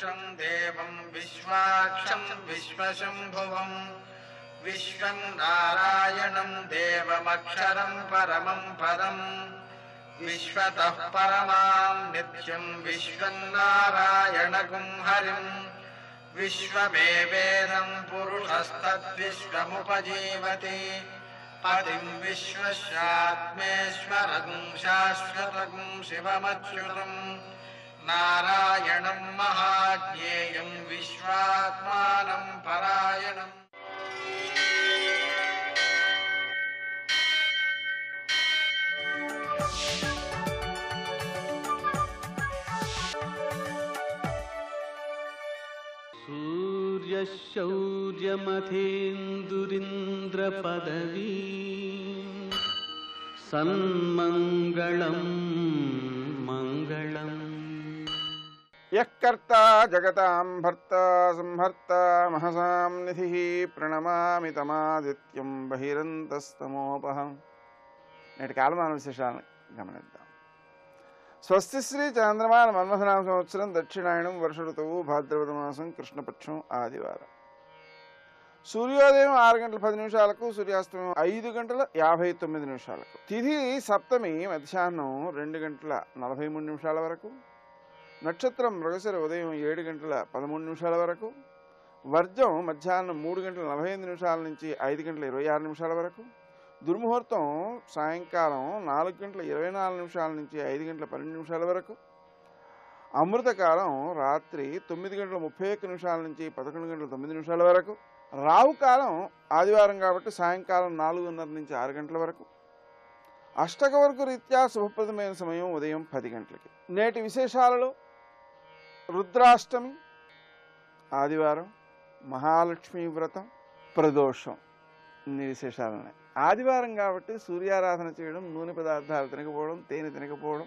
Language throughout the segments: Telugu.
पुरुषं देवं विश्वाक्षं विश्वशम्भुवं विश्वं नारायणं देवमक्षरं परमं पदं विश्वतः परमां नित्यं विश्वं नारायणगुं हरिं विश्वमेवेदं पुरुषस्तद्विश्वमुपजीवति पतिं विश्वस्यात्मेश्वरगुं शाश्वतगुं शिवमच्युतं नारायणं महाज्ञेयं विश्वात्मानं परायणम्। सूर्यशौर्यमथेन्दुरिन्द्रपदवी सन्मङ्गलं मङ्गलम्। यः कर्ता जगतां भर्ता संहर्ता महसां निधिः प्रणमामि तमादित्यं बहिरन्तस्तमोपहम्। నేటి కాలమాన విశేషాలను గమనిద్దాం. స్వస్తి శ్రీ చాంద్రమాన మన్మథనామ సంవత్సరం దక్షిణాయనం వర్ష ఋతువు భాద్రపద మాసం కృష్ణపక్షం ఆదివారం. సూర్యోదయం 6 గంటల 10 నిమిషాలకు, సూర్యాస్తమయం 5 గంటల 59 నిమిషాలకు. తిథి సప్తమి మధ్యాహ్నం 2 గంటల 43 నిమిషాల వరకు. నక్షత్రం మృగశిర ఉదయం 7 గంటల 13 నిమిషాల వరకు. వర్జం మధ్యాహ్నం 3 గంటల 45 నిమిషాల నుంచి 5 గంటల 26 నిమిషాల వరకు. దుర్ముహూర్తం సాయంకాలం 4 గంటల 24 నిమిషాల నుంచి 5 గంటల 12 నిమిషాల వరకు. అమృతకాలం రాత్రి 9 గంటల 31 నిమిషాల నుంచి 11 గంటల 9 నిమిషాల వరకు. రావుకాలం ఆదివారం కాబట్టి సాయంకాలం 4:30 నుంచి 6 గంటల వరకు. అష్టకవర్గ రీత్యా శుభప్రదమైన సమయం ఉదయం 10 గంటలకి. నేటి విశేషాలలో రుద్రాష్టమి ఆదివారం, మహాలక్ష్మీ వ్రతం, ప్రదోషం ఇన్ని విశేషాలున్నాయి. ఆదివారం కాబట్టి సూర్యారాధన చేయడం, నూనె పదార్థాలు తినకపోవడం, తేనె తినకపోవడం,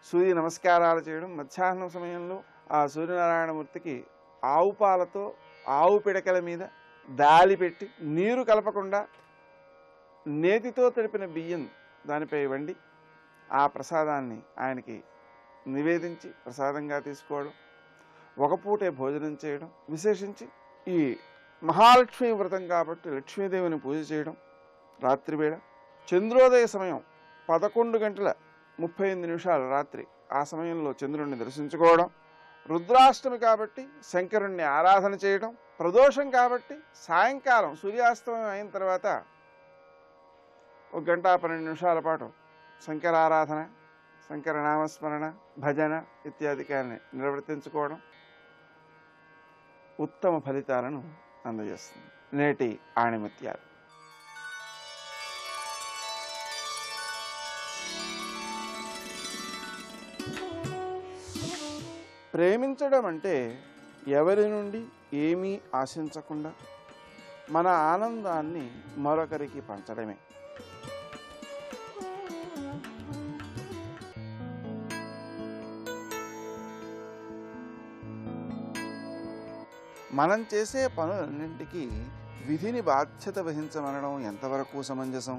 సూర్య నమస్కారాలు చేయడం, మధ్యాహ్నం సమయంలో ఆ సూర్యనారాయణమూర్తికి ఆవు పాలతో ఆవు పిడకల మీద దాలి పెట్టి నీరు కలపకుండా నేతితో తడిపిన బియ్యం దానిపై వండి ఆ ప్రసాదాన్ని ఆయనకి నివేదించి ప్రసాదంగా తీసుకోవడం, ఒక పూటే భోజనం చేయడం, విశేషించి ఈ మహాలక్ష్మీ వ్రతం కాబట్టి లక్ష్మీదేవిని పూజ చేయడం, రాత్రివేళ చంద్రోదయ సమయం 11 గంటల 38 నిమిషాలు రాత్రి, ఆ సమయంలో చంద్రుడిని దర్శించుకోవడం, రుద్రాష్టమి కాబట్టి శంకరుణ్ణి ఆరాధన చేయడం, ప్రదోషం కాబట్టి సాయంకాలం సూర్యాస్తమయం అయిన తర్వాత 1 గంట 12 నిమిషాల పాటు శంకరారాధన, శంకర నామస్మరణ, భజన ఇత్యాదికాన్ని నిర్వర్తించుకోవడం ఉత్తమ ఫలితాలను అందజేస్తుంది. నేటి ఆణిముత్యాలు. ప్రేమించడం అంటే ఎవరి నుండి ఏమీ ఆశించకుండా మన ఆనందాన్ని మరొకరికి పంచడమే. మనం చేసే పనులన్నింటికీ విధిని బాధ్యత వహించమనడం ఎంతవరకు సమంజసం?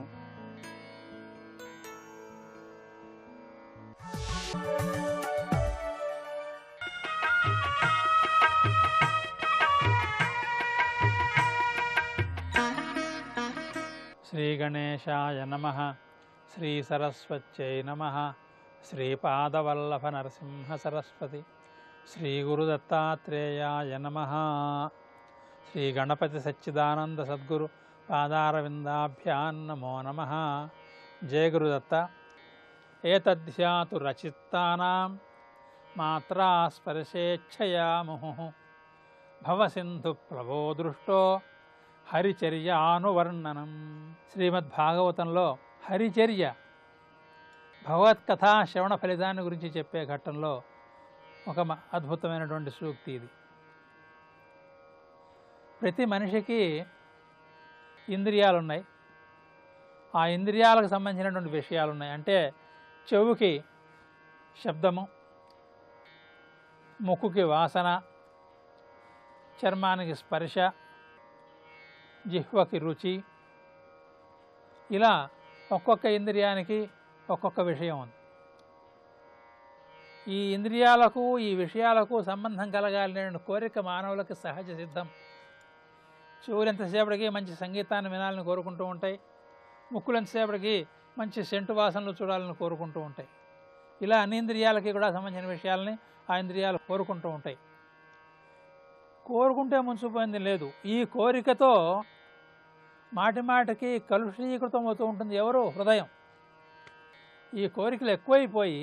శ్రీ గణేశాయ నమః. శ్రీ సరస్వత్యై నమః. శ్రీపాదవల్లభ నరసింహ సరస్వతి. శ్రీ గురుదత్తాత్రేయాయ నమః. శ్రీ గణపతి సచ్చిదానంద సద్గురు పాదారవిందాభ్యాం నమో నమః. జయ గురుదత్త. ఏతద్ధ్యాతు రచిత్తానాం మాత్రా స్పర్శేచ్ఛయా ముహుః భవసింధు ప్లవో దృష్టో హరిచర్యానువర్ణనం. శ్రీమద్భాగవతంలో హరిచర్య భగవత్కథా శ్రవణ ఫలితాన్ని గురించి చెప్పే ఘట్టంలో ఒక అద్భుతమైనటువంటి సూక్తి ఇది. ప్రతి మనిషికి ఇంద్రియాలు ఉన్నాయి. ఆ ఇంద్రియాలకు సంబంధించినటువంటి విషయాలు ఉన్నాయి. అంటే చెవుకి శబ్దము, ముక్కుకి వాసన, చర్మానికి స్పర్శ, జిహ్వకి రుచి, ఇలా ఒక్కొక్క ఇంద్రియానికి ఒక్కొక్క విషయం ఉంది. ఈ ఇంద్రియాలకు ఈ విషయాలకు సంబంధం కలగాలనే కోరిక మానవులకు సహజ సిద్ధం. చెవులు ఎంతసేపటికి మంచి సంగీతాన్ని వినాలని కోరుకుంటూ ఉంటాయి, ముక్కులు ఎంతసేపటికి మంచి సెంటు వాసనలు చూడాలని కోరుకుంటూ ఉంటాయి. ఇలా అన్ని ఇంద్రియాలకి కూడా సంబంధించిన విషయాలని ఆ ఇంద్రియాలు కోరుకుంటూ ఉంటాయి. కోరుకుంటే ముంచిపోయింది లేదు. ఈ కోరికతో మాటి మాటికి కలుషీకృతం అవుతూ ఉంటుంది ఎవరు? హృదయం. ఈ కోరికలు ఎక్కువైపోయి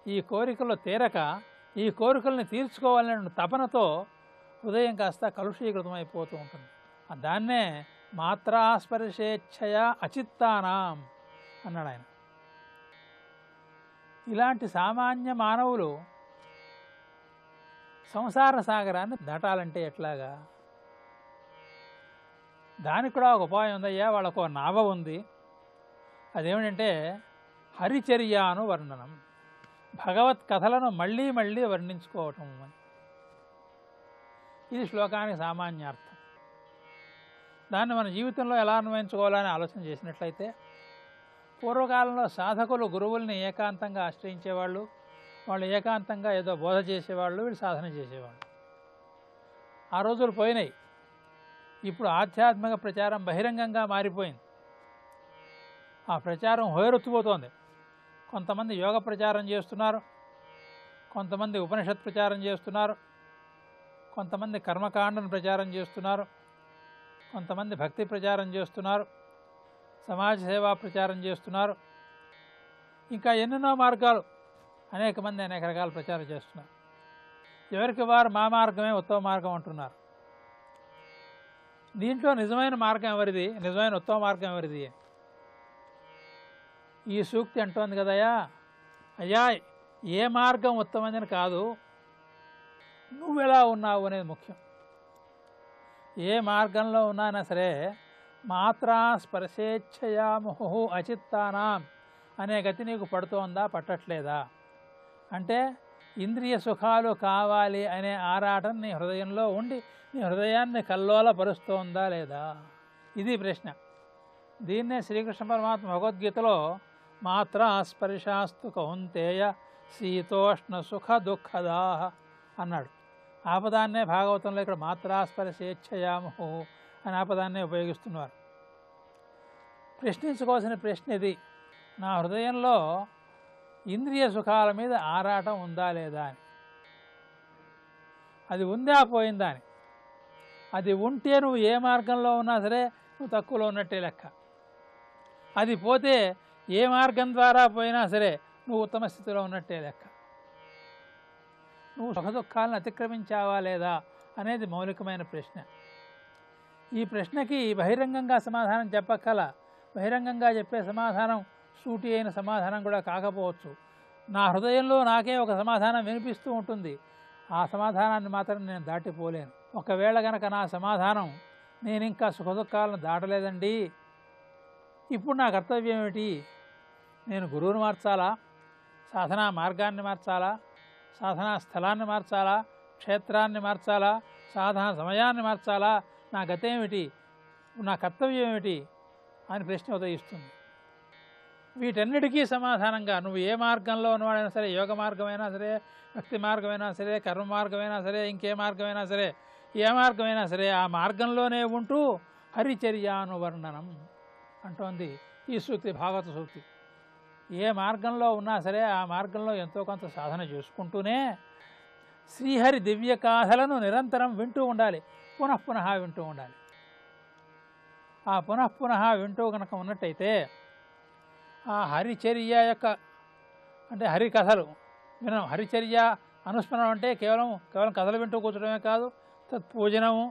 ఈ కోరికలు తీరక ఈ కోరికల్ని తీర్చుకోవాలనే తపనతో హృదయం కాస్త కలుషీకృతం అయిపోతూ ఉంటుంది. దాన్నే మాత్రాస్పర్శేచ్ఛయ అచిత్తానాం అన్నాడు ఆయన. ఇలాంటి సామాన్య మానవులు సంసార సాగరాన్ని దాటాలంటే ఎట్లాగా? దానికి కూడా ఒక ఉపాయం ఉందయ్యా. వాళ్ళకు ఒక నావ ఉంది. అదేమిటంటే హరిచర్యాను వర్ణనం, భగవత్ కథలను మళ్ళీ మళ్ళీ వర్ణించుకోవటం అని. ఇది శ్లోకానికి సామాన్యార్థం. దాన్ని మన జీవితంలో ఎలా అన్వయించుకోవాలని ఆలోచన చేసినట్లయితే, పూర్వకాలంలో సాధకులు గురువుల్ని ఏకాంతంగా ఆశ్రయించేవాళ్ళు, వాళ్ళు ఏకాంతంగా ఏదో బోధ చేసేవాళ్ళు, వీళ్ళు సాధన చేసేవాళ్ళు. ఆ రోజులు పోయినాయి. ఇప్పుడు ఆధ్యాత్మిక ప్రచారం బహిరంగంగా మారిపోయింది. ఆ ప్రచారం హోరెత్తిపోతోంది. కొంతమంది యోగ ప్రచారం చేస్తున్నారు, కొంతమంది ఉపనిషత్ ప్రచారం చేస్తున్నారు, కొంతమంది కర్మకాండను ప్రచారం చేస్తున్నారు, కొంతమంది భక్తి ప్రచారం చేస్తున్నారు, సమాజ సేవా ప్రచారం చేస్తున్నారు, ఇంకా ఎన్నెన్నో మార్గాలు అనేక మంది అనేక రకాల ప్రచారం చేస్తున్నారు. ఎవరికి వారు మా మార్గమే ఉత్తమ మార్గం అంటున్నారు. దీంట్లో నిజమైన మార్గం ఎవరిది, నిజమైన ఉత్తమ మార్గం ఎవరిది? ఈ సూక్తి అంటోంది కదయ్యా, అయ్యా ఏ మార్గం ఉత్తమని కాదు, నువ్వెలా ఉన్నావు అనేది ముఖ్యం. ఏ మార్గంలో ఉన్నానా సరే మాత్రా స్పర్శేచ్ఛయా ముహు అచిత్తానాం అనే గతి నీకు పడుతోందా, పట్టట్లేదా? అంటే ఇంద్రియ సుఖాలు కావాలి అనే ఆరాటం నీ హృదయంలో ఉండి నీ హృదయాన్ని కల్లోలపరుస్తోందా లేదా? ఇది ప్రశ్న. దీన్నే శ్రీకృష్ణ పరమాత్మ భగవద్గీతలో మాత్రా స్పర్శాస్తు కౌంతేయ శీతోష్ణ సుఖ దుఃఖదా అన్నాడు. ఆపదాన్నే భాగవతంలో ఇక్కడ మాత్రా స్పర్శేచ్ఛయాముహు అని ఆపదాన్నే ఉపయోగిస్తున్నారు. ప్రశ్నించుకోవాల్సిన ప్రశ్న ఇది, నా హృదయంలో ఇంద్రియ సుఖాల మీద ఆరాటం ఉందా లేదా అని. అది ఉందా పోయిందా అని. అది ఉంటే నువ్వు ఏ మార్గంలో ఉన్నా సరే నువ్వు తక్కువలో ఉన్నట్టే లెక్క. అది పోతే ఏ మార్గం ద్వారా పోయినా సరే నువ్వు ఉత్తమ స్థితిలో ఉన్నట్టే లెక్క. నువ్వు సుఖ దుఃఖాలను అతిక్రమించావా లేదా అనేది మౌలికమైన ప్రశ్న. ఈ ప్రశ్నకి బహిరంగంగా సమాధానం చెప్పక్కల. బహిరంగంగా చెప్పే సమాధానం సూటి అయిన సమాధానం కూడా కాకపోవచ్చు. నా హృదయంలో నాకే ఒక సమాధానం వినిపిస్తూ ఉంటుంది. ఆ సమాధానాన్ని మాత్రం నేను దాటిపోలేను. ఒకవేళ గనక నా సమాధానం నేను ఇంకా సుఖదుఖాలను దాటలేదండి, ఇప్పుడు నా కర్తవ్యం ఏమిటి? నేను గురువుని మార్చాలా, సాధనా మార్గాన్ని మార్చాలా, సాధనా స్థలాన్ని మార్చాలా, క్షేత్రాన్ని మార్చాలా, సాధన సమయాన్ని మార్చాలా, నా గతేమిటి, నా కర్తవ్యం ఏమిటి అని ప్రశ్న ఉదయిస్తుంది. వీటన్నిటికీ సమాధానంగా నువ్వు ఏ మార్గంలో ఉన్నవాడైనా సరే, యోగ మార్గమైనా సరే, భక్తి మార్గమైనా సరే, కర్మ మార్గమైనా సరే, ఇంకే మార్గమైనా సరే, ఏ మార్గమైనా సరే ఆ మార్గంలోనే ఉంటూ హరిచర్యానువర్ణనం అంటోంది ఈ సూక్తి, భాగవత సూక్తి. ఏ మార్గంలో ఉన్నా సరే ఆ మార్గంలో ఎంతో కొంత సాధన చేసుకుంటూనే శ్రీహరి దివ్య గాథలను నిరంతరం వింటూ ఉండాలి, పునఃపునః వింటూ ఉండాలి. ఆ పునఃపునః వింటూ కనుక ఉన్నట్టయితే ఆ హరిచర్య యొక్క అంటే హరికథలు వినడం, హరిచర్య అనుస్మరణం అంటే కేవలం కథలు వింటూ కూర్చోడమే కాదు, తత్పూజనము,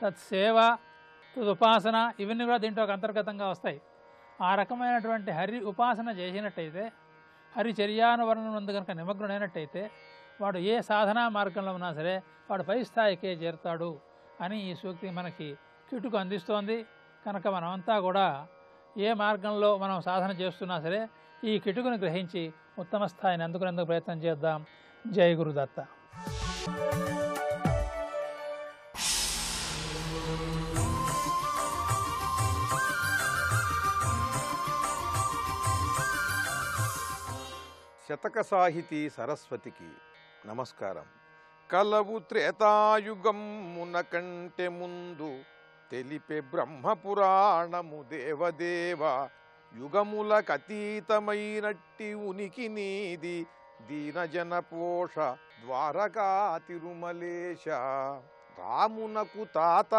తత్సేవ, తదుపాసన ఇవన్నీ కూడా దీంట్లో అంతర్గతంగా వస్తాయి. ఆ రకమైనటువంటి హరి ఉపాసన చేసినట్టయితే, హరిచర్యానువర్ణనం నందు కనుక నిమగ్నుడైనట్టయితే వాడు ఏ సాధనా మార్గంలో ఉన్నా సరే వాడు పై స్థాయికే చేరుతాడు అని ఈ సూక్తి మనకి కిటుకు అందిస్తోంది. కనుక మనమంతా కూడా ఏ మార్గంలో మనం సాధన చేస్తున్నా సరే ఈ కిటుకుని గ్రహించి ఉత్తమ స్థాయిని అందుకునేందుకు ప్రయత్నం చేద్దాం. జై గురుదత్త. శతక సాహితీ సరస్వతికి నమస్కారం. కలవు త్రేతాయుగమున కంటే ముందు తెలిపే బ్రహ్మపురాణము దేవదేవ, యుగములకతీతమైనట్టి ఉనికి నీది దీనజన పోష ద్వారకా తిరుమలేశ. రామునకు తాత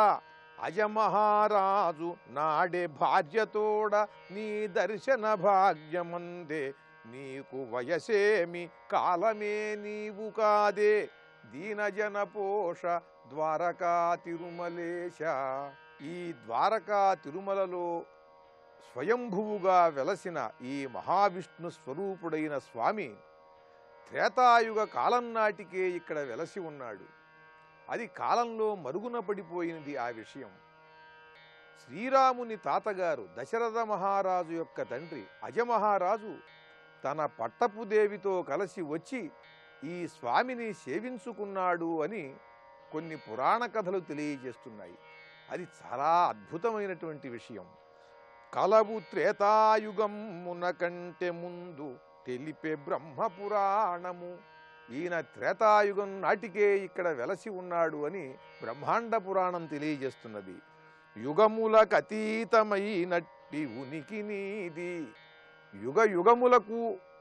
అజమహారాజు నాడే భార్యతోడ నీ దర్శన భాగ్యమందే, నీకు వయసేమి కాలమే నీవు కాదే దీనజన పోష ద్వారకా తిరుమలేశ. ఈ ద్వారకా తిరుమలలో స్వయంభువుగా వెలసిన ఈ మహావిష్ణు స్వరూపుడైన స్వామి త్రేతాయుగ కాలం నాటికే ఇక్కడ వెలసి ఉన్నాడు. అది కాలంలో మరుగున పడిపోయినది ఆ విషయం. శ్రీరాముని తాతగారు దశరథ మహారాజు యొక్క తండ్రి అజమహారాజు తన పట్టపుదేవితో కలిసి వచ్చి ఈ స్వామిని సేవించుకున్నాడు అని కొన్ని పురాణ కథలు తెలియజేస్తున్నాయి. అది చాలా అద్భుతమైనటువంటి విషయం. కలవు త్రేతాయుగమున కంటే ముందు తెలిపే బ్రహ్మపురాణము, ఈయన త్రేతాయుగం నాటికే ఇక్కడ వెలసి ఉన్నాడు అని బ్రహ్మాండ పురాణం తెలియజేస్తున్నది. యుగములకు అతీతమైనట్టి ఉనికి నీది, యుగ యుగములకు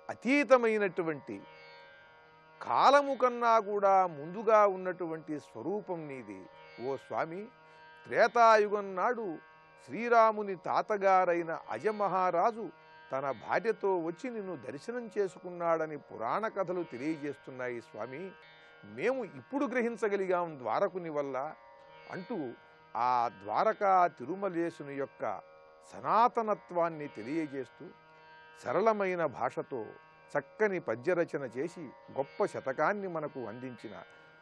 అతీతమైనటువంటి కాలము కన్నా కూడా ముందుగా ఉన్నటువంటి స్వరూపం నీది. ఓ స్వామి, త్రేతాయుగం నాడు శ్రీరాముని తాతగారైన అజమహారాజు తన భార్యతో వచ్చి నిన్ను దర్శనం చేసుకున్నాడని పురాణ కథలు తెలియజేస్తున్నాయి స్వామి. మేము ఇప్పుడు గ్రహించగలిగాం ద్వారకుని వల్ల అంటూ ఆ ద్వారకా తిరుమలేశుని యొక్క సనాతనత్వాన్ని తెలియజేస్తూ సరళమైన భాషతో చక్కని పద్యరచన చేసి గొప్ప శతకాన్ని మనకు అందించిన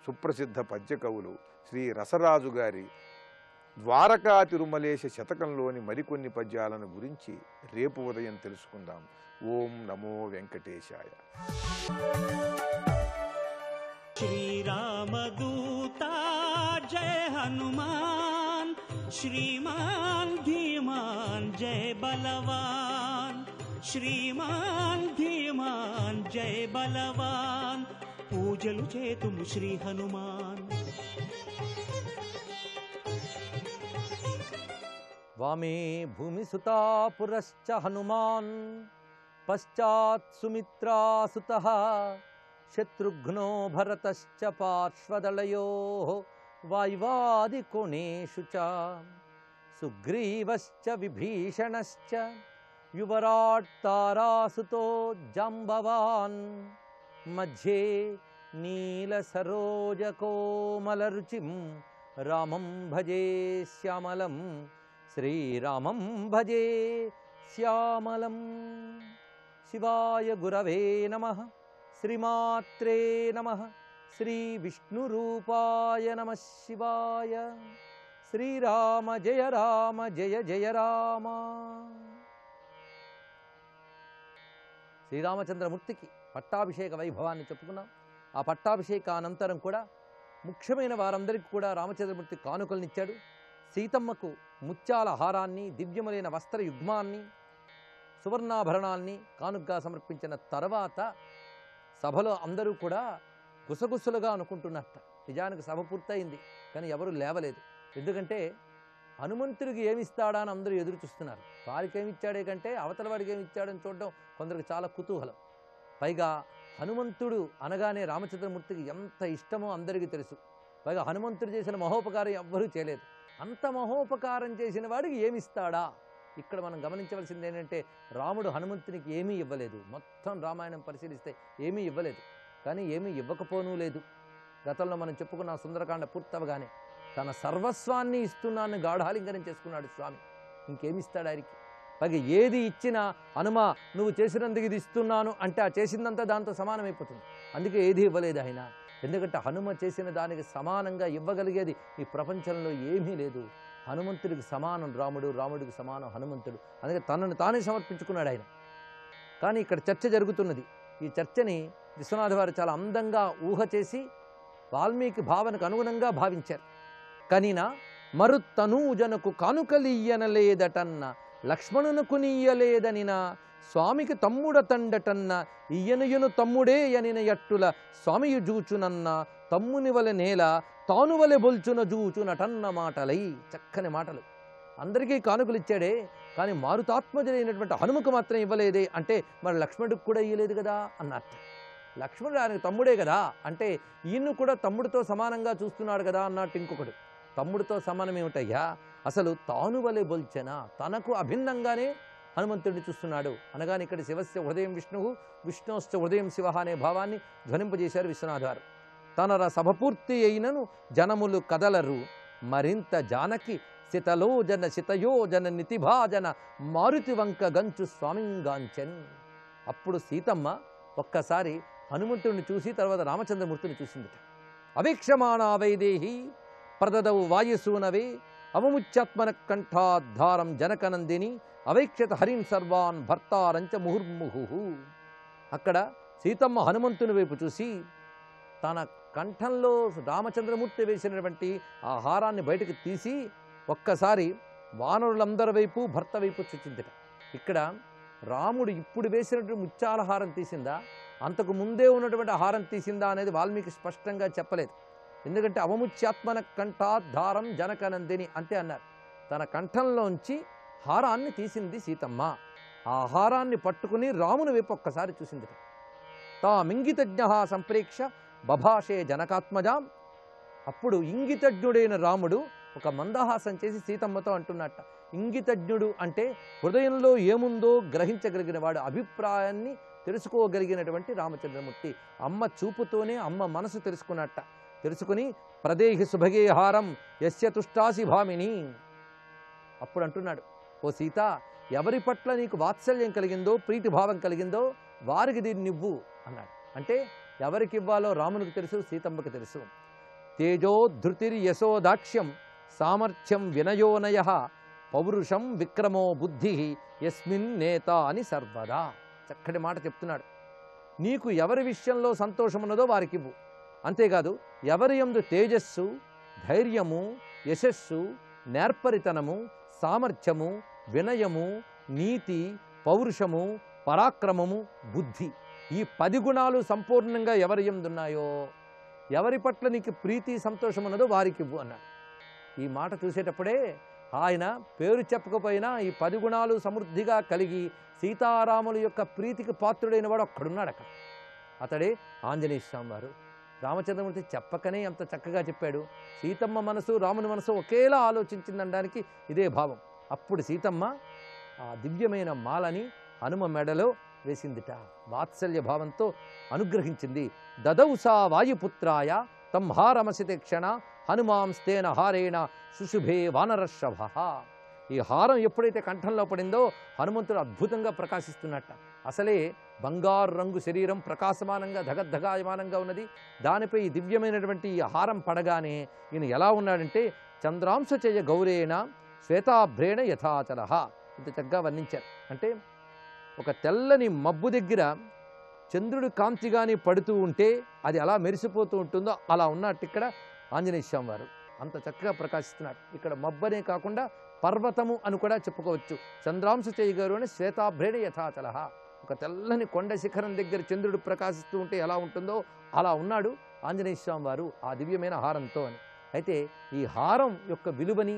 సుప్రసిద్ధ పద్యకవులు శ్రీ రసరాజు గారి ద్వారకా తిరుమలేశ శతకంలోని మరికొన్ని పద్యాలను గురించి రేపు ఉదయం తెలుసుకుందాం. ఓం నమో వెంకటేశాయ. శ్రీరామదూత జయ హనుమాన్, శ్రీమాన్ ధీమాన్ జయ బలవాన్, శ్రీమాన్ ధీమాన్ జయ బలవాన్, పూజలు చేతుము శ్రీ హనుమాన్. వామే భూమిసుతా పురశ్చ హనుమాన్, పశ్చాత్ సుమిత్రాసుతః, శత్రుఘ్నో భరతశ్చ పార్శ్వదళయోః వాయువాదికోణేషు చ, సుగ్రీవశ్చ విభీషణశ్చ యువరాట్ తారాసుతో జాంబవాన్, మధ్యే నీలసరోజకోమలరుచిం రామం భజే శ్యామలం, శ్రీరామం భజే శ్యామలం. శివాయ గురవే నమః, శ్రీమాత్రే నమః, శ్రీ విష్ణురూపాయ నమః శివాయ. శ్రీరామ జయ రామ జయ జయ రామ. శ్రీరామచంద్రమూర్తికి పట్టాభిషేక వైభవాన్ని చెప్పుకున్నాం. ఆ పట్టాభిషేకానంతరం కూడా ముఖ్యమైన వారందరికీ కూడా రామచంద్రమూర్తి కానుకలనిచ్చాడు. సీతమ్మకు ముత్యాల హారాన్ని, దివ్యములైన వస్త్ర యుగ్మాన్ని, సువర్ణాభరణాల్ని కానుకగా సమర్పించిన తర్వాత సభలో అందరూ కూడా గుసగుసలుగా అనుకుంటున్నట్ట. నిజానికి సభ పూర్తయింది, కానీ ఎవరు లేవలేదు. ఎందుకంటే హనుమంతుడికి ఏమిస్తాడా అని అందరూ ఎదురు చూస్తున్నారు. వారికి ఏమిచ్చాడే కంటే అవతల వాడికి ఏమిచ్చాడని చూడడం కొందరికి చాలా కుతూహలం. పైగా హనుమంతుడు అనగానే రామచంద్రమూర్తికి ఎంత ఇష్టమో అందరికీ తెలుసు. పైగా హనుమంతుడు చేసిన మహోపకారం ఎవ్వరూ చేయలేదు. అంత మహోపకారం చేసిన వాడికి ఏమిస్తాడా? ఇక్కడ మనం గమనించవలసింది ఏంటంటే రాముడు హనుమంతునికి ఏమీ ఇవ్వలేదు. మొత్తం రామాయణం పరిశీలిస్తే ఏమీ ఇవ్వలేదు. కానీ ఏమీ ఇవ్వకపోనూ లేదు. గతంలో మనం చెప్పుకున్న సుందరకాండ పూర్తవగానే తన సర్వస్వాన్ని ఇస్తున్నాను గాఢాలింగనం చేసుకున్నాడు స్వామి. ఇంకేమిస్తాడు ఆయనకి? పైగా ఏది ఇచ్చినా హనుమ నువ్వు చేసినందుకు ఇది ఇస్తున్నాను అంటే ఆ చేసిందంతా దాంతో సమానమైపోతుంది. అందుకే ఏది ఇవ్వలేదు ఆయన. ఎందుకంటే హనుమ చేసిన దానికి సమానంగా ఇవ్వగలిగేది ఈ ప్రపంచంలో ఏమీ లేదు. హనుమంతుడికి సమానం రాముడు, రాముడికి సమానం హనుమంతుడు. అందుకే తనను తానే సమర్పించుకున్నాడు ఆయన. కానీ ఇక్కడ చర్చ జరుగుతున్నది. ఈ చర్చని విశ్వనాథ వారు చాలా అందంగా ఊహ చేసి వాల్మీకి భావనకు అనుగుణంగా భావించారు. కనినా మరుత్తనూజనకు కానుకలియ్యనలేదటన్న, లక్ష్మణునకు నీయలేదనినా స్వామికి తమ్ముడతండటన్న ఇయ్యనుయను తమ్ముడే అనిన ఎట్టుల స్వామియు జూచునన్న తమ్ముని వలె నేల తాను వలె బొల్చున జూచునటన్న మాటలై. చక్కని మాటలు. అందరికీ కానుకలు ఇచ్చాడే, కానీ మారుతాత్మజుడైనటువంటి హనుమకు మాత్రం ఇవ్వలేదే అంటే మరి లక్ష్మణుడికి కూడా ఇవ్వలేదు కదా అన్నట్టు. లక్ష్మణుడు ఆయనకు తమ్ముడే కదా అంటే ఈయన్ను కూడా తమ్ముడితో సమానంగా చూస్తున్నాడు కదా అన్నట్టు. ఇంకొకడు తమ్ముడితో సమానం ఏమిటయ్యా, అసలు తాను వలె బొల్చెన, తనకు అభిన్నంగానే హనుమంతుడిని చూస్తున్నాడు అనగానే ఇక్కడ శివస్య హృదయం విష్ణువు విష్ణుశ్చ హృదయం శివ అనే భావాన్ని ధ్వనింపజేశారు విశ్వనాథ్ గారు. తనర సభపూర్తి అయినను జనములు కదలరు మరింత జానకి సితలోజన సితయోజన నితిభాజన మారుతి వంక గంచు స్వామింగాంచన్. అప్పుడు సీతమ్మ ఒక్కసారి హనుమంతుడిని చూసి తర్వాత రామచంద్రమూర్తిని చూసిందిట. అవేక్షమాణ వైదేహి ప్రదదవు వాయుసూనవే అవముచ్యాత్మన కంఠాద్ధారం జనకనందిని అవేక్షత హరిన్ సర్వాన్ భర్తారంచ ముహుర్ముహు. అక్కడ సీతమ్మ హనుమంతుని వైపు చూసి తన కంఠంలో రామచంద్రమూర్తి వేసినటువంటి ఆ హారాన్ని బయటకు తీసి ఒక్కసారి వానరులందరి వైపు భర్త వైపు చూచిందిట. ఇక్కడ రాముడు ఇప్పుడు వేసినటువంటి ముత్యాల హారం తీసిందా, అంతకు ముందే ఉన్నటువంటి హారం తీసిందా అనేది వాల్మీకి స్పష్టంగా చెప్పలేదు. ఎందుకంటే అవముచ్యాత్మన కంఠాద్ధారం జనకనందిని అంతే అన్నారు. తన కంఠంలోంచి హారాన్ని తీసింది సీతమ్మ. ఆ హారాన్ని పట్టుకుని రాముని వైపు ఒక్కసారి చూసిందిట. తామింగితజ్ఞ సంప్రేక్ష బభాషే జనకాత్మజాం. అప్పుడు ఇంగితజ్ఞుడైన రాముడు ఒక మందహాసం చేసి సీతమ్మతో అంటున్నట్ట. ఇంగితజ్ఞుడు అంటే హృదయంలో ఏముందో గ్రహించగలిగిన వాడు, అభిప్రాయాన్ని తెలుసుకోగలిగినటువంటి రామచంద్రమూర్తి. అమ్మ చూపుతోనే అమ్మ మనసు తెలుసుకున్నట్ట. తెలుసుకుని ప్రదేహి సుభగే హారం యస్య తుష్టాసి భామిని. అప్పుడు అంటున్నాడు, ఓ సీత, ఎవరి పట్ల నీకు వాత్సల్యం కలిగిందో ప్రీతి భావం కలిగిందో వారికి దీన్ని ఇవ్వు అన్నాడు. అంటే ఎవరికి ఇవ్వాలో రామునికి తెలుసు, సీతమ్మకి తెలుసు. తేజో ధృతిర్యశోదాక్ష్యం సామర్థ్యం వినయోనయ పౌరుషం విక్రమో బుద్ధి యస్మిన్ నేత అని సర్వదా. చక్కటి మాట చెప్తున్నాడు. నీకు ఎవరి విషయంలో సంతోషం ఉన్నదో వారికి ఇవ్వు. అంతేకాదు ఎవరి యందు తేజస్సు, ధైర్యము, యశస్సు, నేర్పరితనము, సామర్థ్యము, వినయము, నీతి, పౌరుషము, పరాక్రమము, బుద్ధి, ఈ 10 గుణాలు సంపూర్ణంగా ఎవరి యందున్నాయో, ఎవరి పట్ల నీకు ప్రీతి సంతోషం ఉన్నదో వారికి ఇవ్వు అన్నాడు. ఈ మాట చూసేటప్పుడే ఆయన పేరు చెప్పకపోయినా ఈ 10 గుణాలు సమృద్ధిగా కలిగి సీతారాముల యొక్క ప్రీతికి పాత్రుడైన వాడు అక్కడున్నాడు. అక్కడ అతడే ఆంజనేయ స్వామి వారు. రామచంద్రమూర్తి చెప్పకనే అంత చక్కగా చెప్పాడు. సీతమ్మ మనసు రాముని మనసు ఒకేలా ఆలోచించిందనడానికి ఇదే భావం. అప్పుడు సీతమ్మ ఆ దివ్యమైన మాలని హనుమ మెడలో వేసిందిట. వాత్సల్య భావంతో అనుగ్రహించింది. దదౌసా వాయుపుత్రాయ తం హారమసితే క్షణ హనుమాంస్తేన హారేణ సుశుభే వానరర్షభ. ఈ హారం ఎప్పుడైతే కంఠంలో పడిందో హనుమంతుడు అద్భుతంగా ప్రకాశిస్తున్నట్ట. అసలే బంగారు రంగు శరీరం ప్రకాశమానంగా ధగద్ధగాయమానంగా ఉన్నది. దానిపై ఈ దివ్యమైనటువంటి ఈ హారం పడగానే ఈయన ఎలా ఉన్నాడంటే చంద్రాంశచయ గౌరేణ శ్వేతాభ్రేణ యథాచల. ఇంత చక్కగా వర్ణించారు. అంటే ఒక తెల్లని మబ్బు దగ్గర చంద్రుడి కాంతిగాని పడుతూ ఉంటే అది అలా మెరిసిపోతూ ఉంటుందో అలా ఉన్నట్టు ఇక్కడ ఆంజనేయ స్వామి వారు అంత చక్కగా ప్రకాశిస్తున్నాడు. ఇక్కడ మబ్బనే కాకుండా పర్వతము అని కూడా చెప్పుకోవచ్చు. చంద్రాంశ చేయగారు అని శ్వేతాభ్రేణ యథాచల. ఒక తెల్లని కొండ శిఖరం దగ్గర చంద్రుడు ప్రకాశిస్తూ ఉంటే ఎలా ఉంటుందో అలా ఉన్నాడు ఆంజనేయ స్వామి వారు ఆ దివ్యమైన హారంతో అని. అయితే ఈ హారం యొక్క విలువని,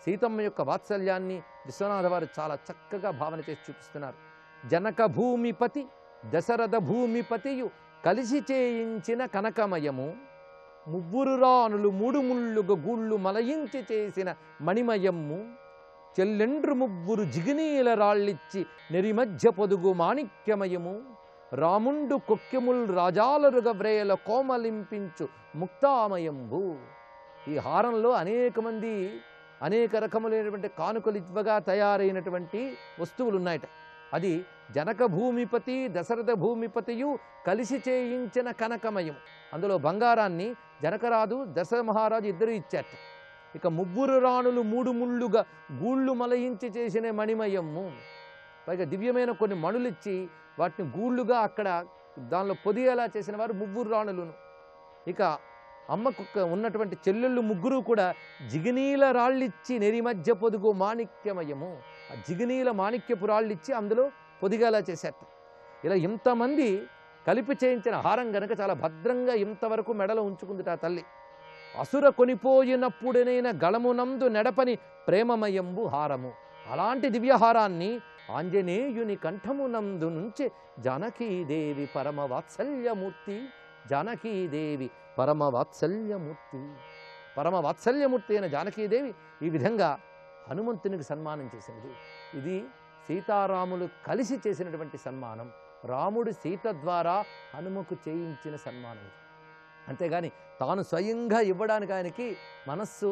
సీతమ్మ యొక్క వాత్సల్యాన్ని విశ్వనాథ వారు చాలా చక్కగా భావన చేసి చూపిస్తున్నారు. జనక భూమిపతి దశరథ భూమిపతియు కలిసి చేయించిన కనకమయము, ముగ్గురు రాణులు 3 ముళ్ళుగా గూళ్ళు మలయించి చేసిన మణిమయమ్ము, చెల్లెండ్రు ముగ్గురు జిగినీల రాళ్ళిచ్చి నెరిమధ్య పొదుగు మాణిక్యమయము, రాముండు కొక్కెముల్ రాజాలరుగ వ్రేల కోమలింపించు ముక్తామయంబు. ఈ హారంలో అనేక మంది అనేక రకములైనటువంటి కానుకలు ఇవ్వగా తయారైనటువంటి వస్తువులు ఉన్నాయట. అది జనక భూమిపతి దశరథ భూమిపతియు కలిసి చేయించిన కనకమయం. అందులో బంగారాన్ని జనకరాజు దశరథ మహారాజు ఇద్దరు ఇచ్చారట. ఇక ముగ్గురు రాణులు 3 ముళ్ళుగా గూళ్ళు మలయించి చేసిన మణిమయము, పైగా దివ్యమైన కొన్ని మణులిచ్చి వాటిని గూళ్ళుగా అక్కడ దానిలో పొదిగేలా చేసిన వారు 3 రాణులను. ఇక అమ్మకు ఉన్నటువంటి చెల్లెళ్ళు 3 కూడా జిగినీల రాళ్ళిచ్చి నెరి మధ్య పొదుగు మాణిక్యమయము. ఆ జిగినీల మాణిక్యపు రాళ్ళిచ్చి అందులో పొదిగేలా చేశారట. ఇలా ఇంతమంది కలిపి చేయించిన హారం గనక చాలా భద్రంగా ఇంతవరకు మెడలో ఉంచుకుంది ఆ తల్లి. అసుర కొనిపోయినప్పుడనైన గళమునందు నెడపని ప్రేమమయంబు హారము. అలాంటి దివ్యహారాన్ని ఆంజనేయుని కంఠమునందు నుంచి జానకీదేవి పరమ వాత్సల్యమూర్తి, జానకీదేవి పరమ వాత్సల్యమూర్తి, పరమ వాత్సల్యమూర్తి అయిన జానకీదేవి ఈ విధంగా హనుమంతునికి సన్మానం చేసినది. ఇది సీతారాములు కలిసి చేసినటువంటి సన్మానం. రాముడు సీత ద్వారా హనుమకు చేయించిన సన్మానం. అంతేగాని తాను స్వయంగా ఇవ్వడానికి ఆయనకి మనస్సు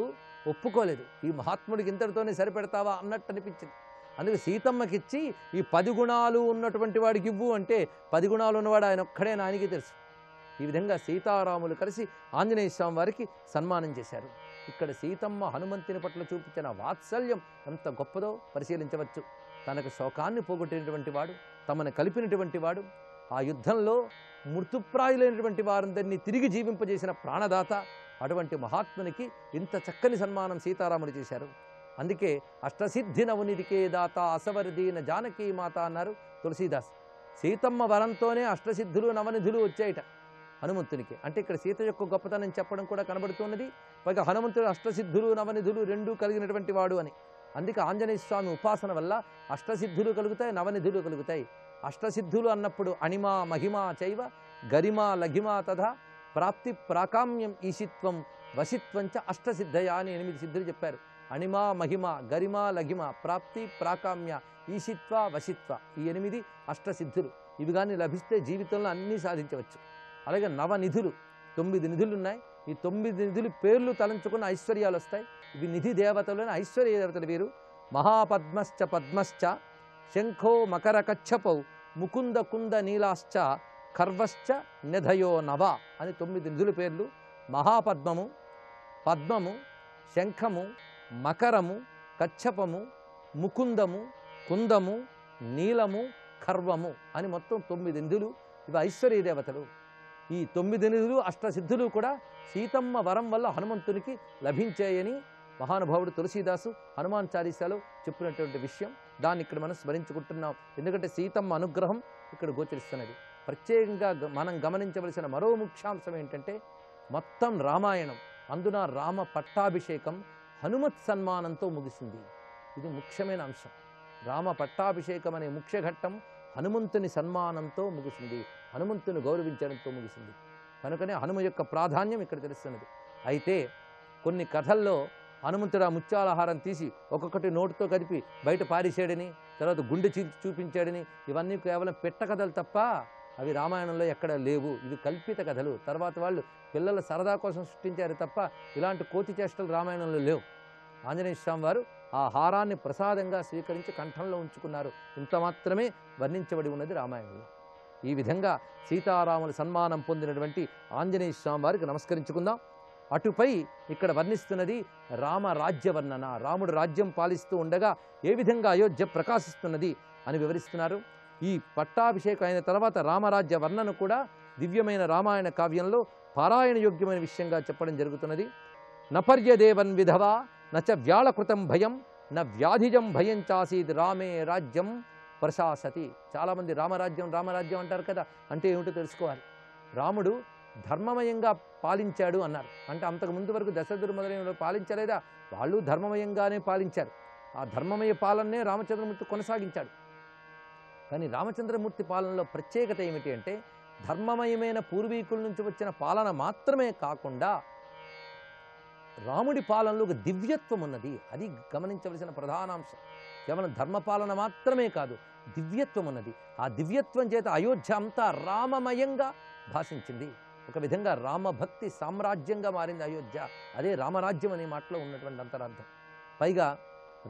ఒప్పుకోలేదు. ఈ మహాత్ముడికి ఇంతటితోనే సరిపెడతావా అన్నట్టు అనిపించింది. అందుకే సీతమ్మకిచ్చి ఈ 10 గుణాలు ఉన్నటువంటి వాడికి ఇవ్వు అంటే 10 గుణాలు ఉన్నవాడు ఆయన ఒక్కడే ఆయనకి తెలుసు. ఈ విధంగా సీతారాములు కలిసి ఆంజనేయ స్వామి వారికి సన్మానం చేశారు. ఇక్కడ సీతమ్మ హనుమంతుని పట్ల చూపించిన వాత్సల్యం ఎంత గొప్పదో పరిశీలించవచ్చు. తనకు శోకాన్ని పోగొట్టినటువంటి వాడు, తమను కలిపినటువంటి వాడు, ఆ యుద్ధంలో మృతుప్రాయులైనటువంటి వారందరినీ తిరిగి జీవింపజేసిన ప్రాణదాత, అటువంటి మహాత్మునికి ఇంత చక్కని సన్మానం సీతారాములు చేశారు. అందుకే అష్టసిద్ధి నవనిధికే దాత అసవరదీన జానకీ మాత అన్నారు తులసీదాస్. సీతమ్మ వరంతోనే అష్టసిద్ధులు నవనిధులు వచ్చాయిట హనుమంతునికి. అంటే ఇక్కడ సీత యొక్క గొప్పతనం చెప్పడం కూడా కనబడుతున్నది. పైగా హనుమంతుడు అష్టసిద్ధులు నవనిధులు రెండూ కలిగినటువంటి వాడు అని. అందుకే ఆంజనేయ స్వామి ఉపాసన వల్ల అష్టసిద్ధులు కలుగుతాయి, నవనిధులు కలుగుతాయి. అష్టసిద్ధులు అన్నప్పుడు అణిమా మహిమా చైవ గరిమా లఘిమా తథా ప్రాప్తి ప్రాకామ్యం ఈశిత్వం వశిత్వంచ అష్టసిద్ధయ అని 8 సిద్ధులు చెప్పారు. అణిమా మహిమ గరిమా లఘిమ ప్రాప్తి ప్రాకామ్య ఈశిత్వ వశిత్వ, ఈ 8 అష్టసిద్ధులు. ఇవి కానీ లభిస్తే జీవితంలో అన్నీ సాధించవచ్చు. అలాగే నవనిధులు 9 నిధులు ఉన్నాయి. ఈ 9 నిధులు పేర్లు తలంచుకున్న ఐశ్వర్యాలు వస్తాయి. ఇవి నిధి దేవతలోని ఐశ్వర్య దేవతలు వీరు. మహాపద్మశ్చ పద్మశ్చ శంఖో మకర కచ్చపౌ ముకుంద కుంద నీలాశ్చ ఖర్వశ్చ నిధయో నవ అని 9 నిధుల పేర్లు. మహాపద్మము, పద్మము, శంఖము, మకరము, కచ్చపము, ముకుందము, కుందము, నీలము, ఖర్వము అని మొత్తం 9 నిధులు. ఇవి ఐశ్వర్య దేవతలు. ఈ 9 నిధులు అష్టసిద్ధులు కూడా సీతమ్మ వరం వల్ల హనుమంతునికి లభించాయని మహానుభావుడు తులసీదాసు హనుమాన్ చాలీసాలో చెప్పినటువంటి విషయం. దాన్ని ఇక్కడ మనం స్మరించుకుంటున్నాం. ఎందుకంటే సీతమ్మ అనుగ్రహం ఇక్కడ గోచరిస్తున్నది. ప్రత్యేకంగా మనం గమనించవలసిన మరో ముఖ్యాంశం ఏంటంటే మొత్తం రామాయణం, అందున రామ పట్టాభిషేకం హనుమత్ సన్మానంతో ముగిసింది. ఇది ముఖ్యమైన అంశం. రామ పట్టాభిషేకం అనే ముఖ్య ఘట్టం హనుమంతుని సన్మానంతో ముగిసింది, హనుమంతుని గౌరవించడంతో ముగిసింది. కనుకనే హనుమ యొక్క ప్రాధాన్యం ఇక్కడ తెలుస్తున్నది. అయితే కొన్ని కథల్లో హనుమంతుడు ఆ ముత్యాలహారం తీసి ఒక్కొక్కటి నోటితో కదిపి బయట పారేసాడని, తర్వాత గుండె చీల్చి చూపించాడని, ఇవన్నీ కేవలం పెట్ట కథలు తప్ప అవి రామాయణంలో ఎక్కడ లేవు. ఇవి కల్పిత కథలు. తర్వాత వాళ్ళు పిల్లల సరదా కోసం సృష్టించారు తప్ప ఇలాంటి కోతి చేష్టలు రామాయణంలో లేవు. ఆంజనేయ స్వామి వారు ఆ హారాన్ని ప్రసాదంగా స్వీకరించి కంఠంలో ఉంచుకున్నారు. ఇంత మాత్రమే వర్ణించబడి ఉన్నది రామాయణంలో. ఈ విధంగా సీతారాముల సన్మానం పొందినటువంటి ఆంజనేయ స్వామి వారికి నమస్కరించుకుందాం. అటుపై ఇక్కడ వర్ణిస్తున్నది రామరాజ్య వర్ణన. రాముడు రాజ్యం పాలిస్తూ ఉండగా ఏ విధంగా అయోధ్య ప్రకాశిస్తున్నది అని వివరిస్తున్నారు. ఈ పట్టాభిషేకం అయిన తర్వాత రామరాజ్య వర్ణన కూడా దివ్యమైన రామాయణ కావ్యంలో పారాయణ యోగ్యమైన విషయంగా చెప్పడం జరుగుతున్నది. నపర్యదేవన్ విధవా నచ వ్యాళకృతం భయం న వ్యాధిజం భయం చాసీద్ రామే రాజ్యం ప్రశాసతి. చాలామంది రామరాజ్యం రామరాజ్యం అంటారు కదా, అంటే ఏమిటో తెలుసుకోవాలి. రాముడు ధర్మమయంగా పాలించాడు అన్నారు. అంటే అంతకు ముందు వరకు దశరథుడు మొదలైన పాలించలేదా? వాళ్ళు ధర్మమయంగానే పాలించారు. ఆ ధర్మమయ పాలననే రామచంద్రమూర్తి కొనసాగించాడు. కానీ రామచంద్రమూర్తి పాలనలో ప్రత్యేకత ఏమిటి అంటే ధర్మమయమైన పూర్వీకుల నుంచి వచ్చిన పాలన మాత్రమే కాకుండా రాముడి పాలనలో ఒక దివ్యత్వం ఉన్నది. అది గమనించవలసిన ప్రధానాంశం. కేవలం ధర్మపాలన మాత్రమే కాదు, దివ్యత్వం ఉన్నది. ఆ దివ్యత్వం చేత అయోధ్య అంతా రామమయంగా భాషించింది. ఒక విధంగా రామభక్తి సామ్రాజ్యంగా మారింది అయోధ్య. అదే రామరాజ్యం అనే మాటలో ఉన్నటువంటి అంతరార్థం. పైగా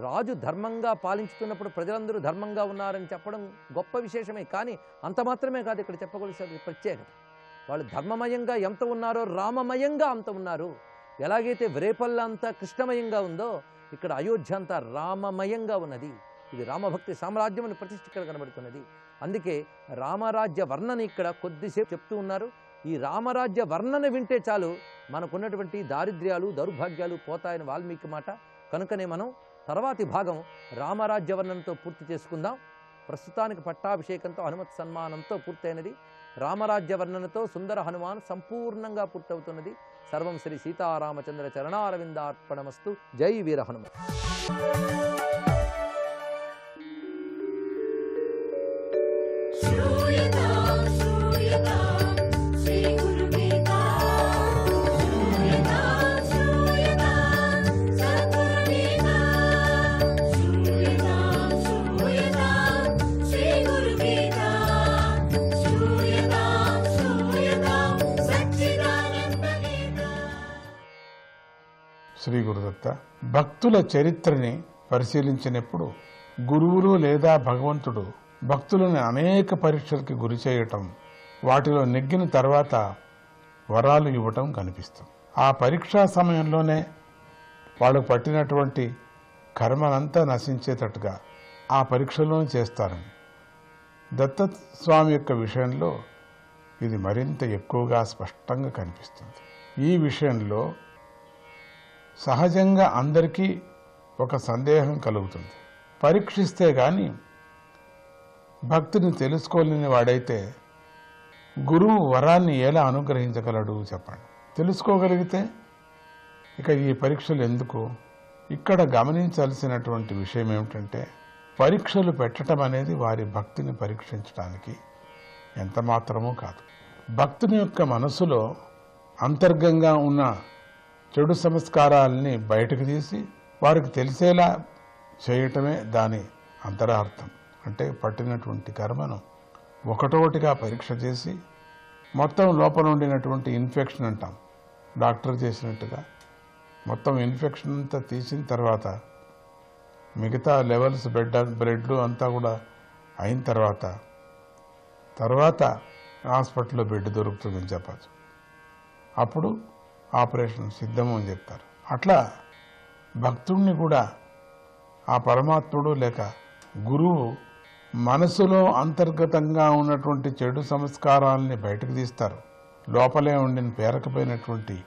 రాజు ధర్మంగా పాలించుతున్నప్పుడు ప్రజలందరూ ధర్మంగా ఉన్నారని చెప్పడం గొప్ప విశేషమే. కానీ అంత మాత్రమే కాదు ఇక్కడ చెప్పవలసిన ప్రత్యేకత. వాళ్ళు ధర్మమయంగా ఎంత ఉన్నారో రామమయంగా అంత ఉన్నారు. ఎలాగైతే వ్రేపల్ల అంతా కృష్ణమయంగా ఉందో ఇక్కడ అయోధ్య అంతా రామమయంగా ఉన్నది. ఇది రామభక్తి సామ్రాజ్యం అని ప్రతిష్ఠ ఇక్కడ కనబడుతున్నది. అందుకే రామరాజ్య వర్ణన ఇక్కడ కొద్దిసేపు చెప్తూ ఉన్నారు. ఈ రామరాజ్య వర్ణన వింటే చాలు మనకున్నటువంటి దారిద్ర్యాలు దౌర్భాగ్యాలు పోతాయని వాల్మీకి మాట. కనుకనే మనం తర్వాతి భాగం రామరాజ్య వర్ణనతో పూర్తి చేసుకుందాం. ప్రస్తుతానికి పట్టాభిషేకంతో హనుమత్ సన్మానంతో పూర్తయినది. రామరాజ్య వర్ణనతో సుందర హనుమాన్ సంపూర్ణంగా పూర్తవుతున్నది. సర్వం శ్రీ సీతారామచంద్ర చరణారవిందార్పణమస్తు. జై వీర హనుమత్. శ్రీ గురుదత్త. భక్తుల చరిత్రని పరిశీలించినప్పుడు గురువులు లేదా భగవంతుడు భక్తులను అనేక పరీక్షలకి గురి చేయటం, వాటిలో నెగ్గిన తర్వాత వరాలు ఇవ్వటం కనిపిస్తుంది. ఆ పరీక్షా సమయంలోనే వాళ్ళకు పట్టినటువంటి కర్మనంతా నశించేటట్టుగా ఆ పరీక్షలోనే చేస్తారని దత్తస్వామి యొక్క విషయంలో ఇది మరింత ఎక్కువగా స్పష్టంగా కనిపిస్తుంది. ఈ విషయంలో సహజంగా అందరికీ ఒక సందేహం కలుగుతుంది. పరీక్షిస్తే గాని భక్తిని తెలుసుకోలేని వాడైతే గురువు వరాన్ని ఎలా అనుగ్రహించగలడు చెప్పండి. తెలుసుకోగలిగితే ఇక ఈ పరీక్షలు ఎందుకు? ఇక్కడ గమనించాల్సినటువంటి విషయం ఏమిటంటే, పరీక్షలు పెట్టడం అనేది వారి భక్తిని పరీక్షించడానికి ఎంత మాత్రమూ కాదు. భక్తుని యొక్క మనసులో అంతర్గంగా ఉన్న చెడు సంస్కారాలని బయటకు తీసి వారికి తెలిసేలా చేయటమే దాని అంతరార్థం. అంటే పట్టినటువంటి కర్మను ఒకటొకటిగా పరీక్ష చేసి మొత్తం లోపల ఉండినటువంటి ఇన్ఫెక్షన్ అంటాం, డాక్టర్ చేసినట్టుగా మొత్తం ఇన్ఫెక్షన్ అంతా తీసిన తర్వాత మిగతా లెవెల్స్ బ్లడ్లు అంతా కూడా అయిన తర్వాత హాస్పిటల్లో బెడ్ దొరుకుతుందని చెప్పచ్చు. అప్పుడు ఆపరేషన్ సిద్ధము అని చెప్తారు. అట్లా భక్తుడిని కూడా ఆ పరమాత్ముడు లేక గురువు మనసులో అంతర్గతంగా ఉన్నటువంటి చెడు సంస్కారాలని బయటకు తీస్తారు. లోపలే ఉండిన పేరకపోయినటువంటి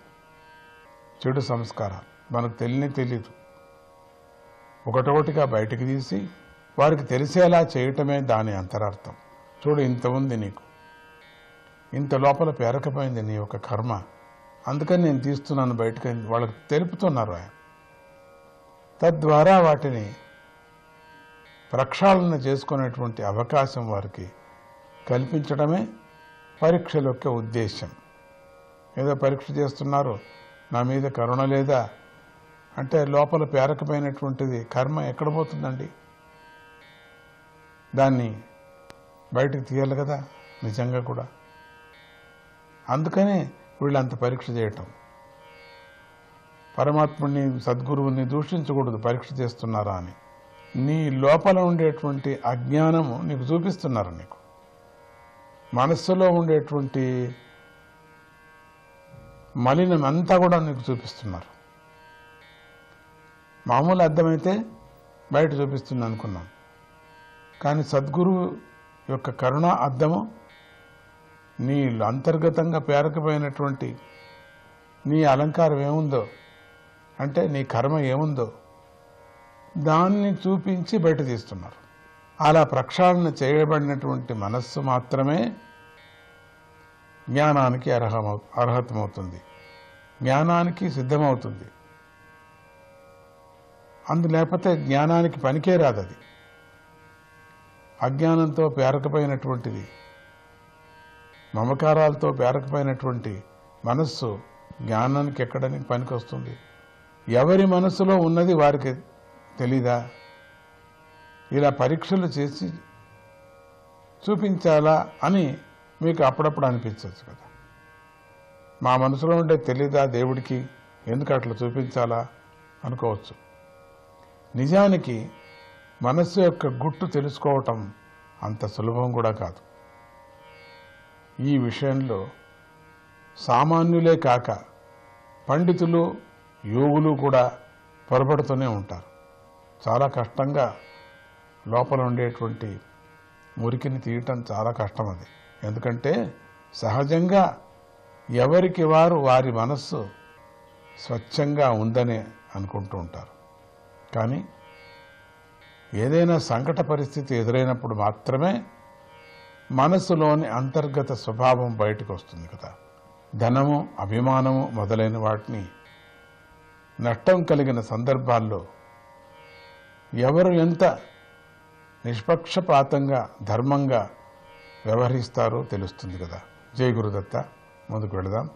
చెడు సంస్కారాలు మనకు తెలియదు, ఒకటొకటిగా బయటకు తీసి వారికి తెలిసేలా చేయటమే దాని అంతరార్థం. చూడు, ఇంత ఉంది నీకు, ఇంత లోపల పేరకపోయింది నీ యొక్క కర్మ, అందుకని నేను తీస్తున్నాను బయటకు వాళ్ళకి తెలుపుతున్నారు. ఆయన తద్వారా వాటిని ప్రక్షాళన చేసుకునేటువంటి అవకాశం వారికి కల్పించడమే పరీక్షల యొక్క ఉద్దేశం. ఏదో పరీక్ష చేస్తున్నారు, నా మీద కరుణ లేదా అంటే లోపల పేరకపోయినటువంటిది కర్మ ఎక్కడ పోతుందండి? దాన్ని బయటకు తీయాలి కదా నిజంగా కూడా. అందుకనే వీళ్ళంత పరీక్ష చేయటం. పరమాత్ముడిని సద్గురువుని దూషించకూడదు పరీక్ష చేస్తున్నారా అని. నీ లోపల ఉండేటువంటి అజ్ఞానము నీకు చూపిస్తున్నారు. నీకు మనస్సులో ఉండేటువంటి మలినం అంతా కూడా నీకు చూపిస్తున్నారు. మామూలు అర్థమైతే బయట చూపిస్తుంది అనుకున్నాం, కానీ సద్గురువు యొక్క కరుణ అర్థము నీ అంతర్గతంగా పేరకపోయినటువంటి నీ అలంకారం ఏముందో, అంటే నీ కర్మ ఏముందో దాన్ని చూపించి బయట తీస్తున్నారు. అలా ప్రక్షాళన చేయబడినటువంటి మనస్సు మాత్రమే జ్ఞానానికి అర్హతమవుతుంది, జ్ఞానానికి సిద్ధమవుతుంది. లేకపోతే జ్ఞానానికి పనికే రాదు. అది అజ్ఞానంతో పేరకపోయినటువంటిది, మమకారాలతో పేరకపోయినటువంటి మనస్సు జ్ఞానానికి ఎక్కడానికి పనికి వస్తుంది? ఎవరి మనసులో ఉన్నది వారికి తెలీదా? ఇలా పరీక్షలు చేసి చూపించాలా అని మీకు అప్పుడప్పుడు అనిపించవచ్చు కదా. మా మనసులో ఉండే తెలీదా దేవుడికి, ఎందుకు అట్లా చూపించాలా అనుకోవచ్చు. నిజానికి మనస్సు యొక్క గుట్టు తెలుసుకోవటం అంత సులభం కూడా కాదు. ఈ విషయంలో సామాన్యులే కాక పండితులు యోగులు కూడా పొరపడుతూనే ఉంటారు. చాలా కష్టంగా లోపల ఉండేటువంటి మురికిని తీయటం చాలా కష్టం అది. ఎందుకంటే సహజంగా ఎవరికి వారి మనస్సు స్వచ్ఛంగా ఉందనే అనుకుంటూ ఉంటారు. కానీ ఏదైనా సంకట పరిస్థితి ఎదురైనప్పుడు మాత్రమే మనసులోని అంతర్గత స్వభావం బయటకు వస్తుంది కదా. ధనము, అభిమానము మొదలైన వాటిని నష్టం కలిగిన సందర్భాల్లో ఎవరు ఎంత నిష్పక్షపాతంగా ధర్మంగా వ్యవహరిస్తారో తెలుస్తుంది కదా. జై గురుదత్త. ముందుకు వెళదాం.